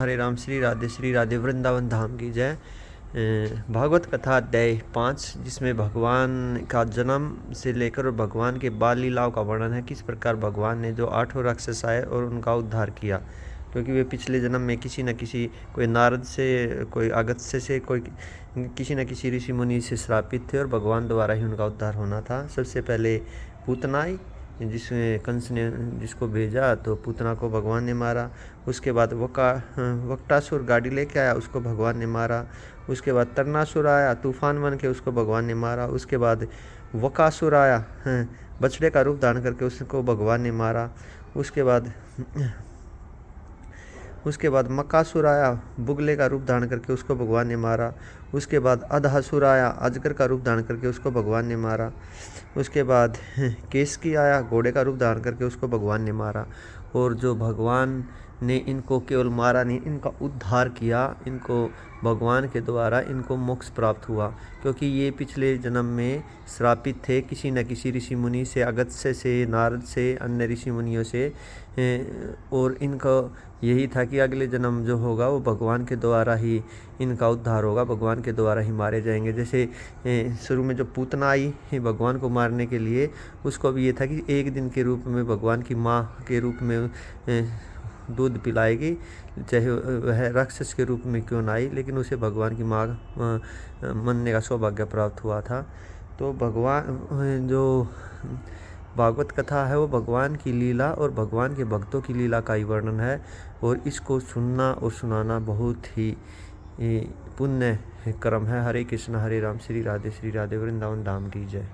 हरे राम, श्री राधे वृंदावन धाम की जय। भागवत कथा अध्याय 5, जिसमें भगवान का जन्म से लेकर और भगवान के बाल लीलाओं का वर्णन है। किस प्रकार भगवान ने जो 8 राक्षस आए और उनका उद्धार किया, क्योंकि वे पिछले जन्म में किसी न किसी, कोई नारद से, कोई अगस्त्य से, कोई किसी न किसी ऋषि मुनि से श्रापित थे और भगवान द्वारा ही उनका उद्धार होना था। सबसे पहले पूतना आई, जिसमें कंस ने जिसको भेजा तो पूतना को भगवान ने मारा। उसके बाद वक्टासुर गाड़ी लेके आया, उसको भगवान ने मारा। उसके बाद तरनासुर आया तूफान बन के, उसको भगवान ने मारा। उसके बाद वकासुर आया बछड़े का रूप धारण करके, उसको भगवान ने मारा। उसके बाद मक्कासुर आया बुगले का रूप धारण करके, उसको भगवान ने मारा। उसके बाद अधहासुर आया अजगर का रूप धारण करके, उसको भगवान ने मारा। उसके बाद केसकी आया घोड़े का रूप धारण करके, उसको भगवान ने मारा। और जो भगवान ने इनको केवल मारा नहीं, इनका उद्धार किया। इनको भगवान के द्वारा इनको मोक्ष प्राप्त हुआ, क्योंकि ये पिछले जन्म में श्रापित थे किसी न किसी ऋषि मुनि से, अगस्त्य से, नारद से, अन्य ऋषि मुनियों से। और इनका यही था कि अगले जन्म जो होगा वो भगवान के द्वारा ही इनका उद्धार होगा, भगवान के द्वारा ही मारे जाएंगे। जैसे शुरू में जो पूतना आई भगवान को मारने के लिए, उसको भी ये था कि एक दिन के रूप में भगवान की माँ के रूप में दूध पिलाएगी, चाहे वह राक्षस के रूप में क्यों ना आई, लेकिन उसे भगवान की माँ मनने का सौभाग्य प्राप्त हुआ था। तो भगवान जो भागवत कथा है वो भगवान की लीला और भगवान के भक्तों की लीला का ही वर्णन है, और इसको सुनना और सुनाना बहुत ही पुण्य कर्म है। हरे कृष्ण हरे राम, श्री राधे वृंदावन धाम की जय।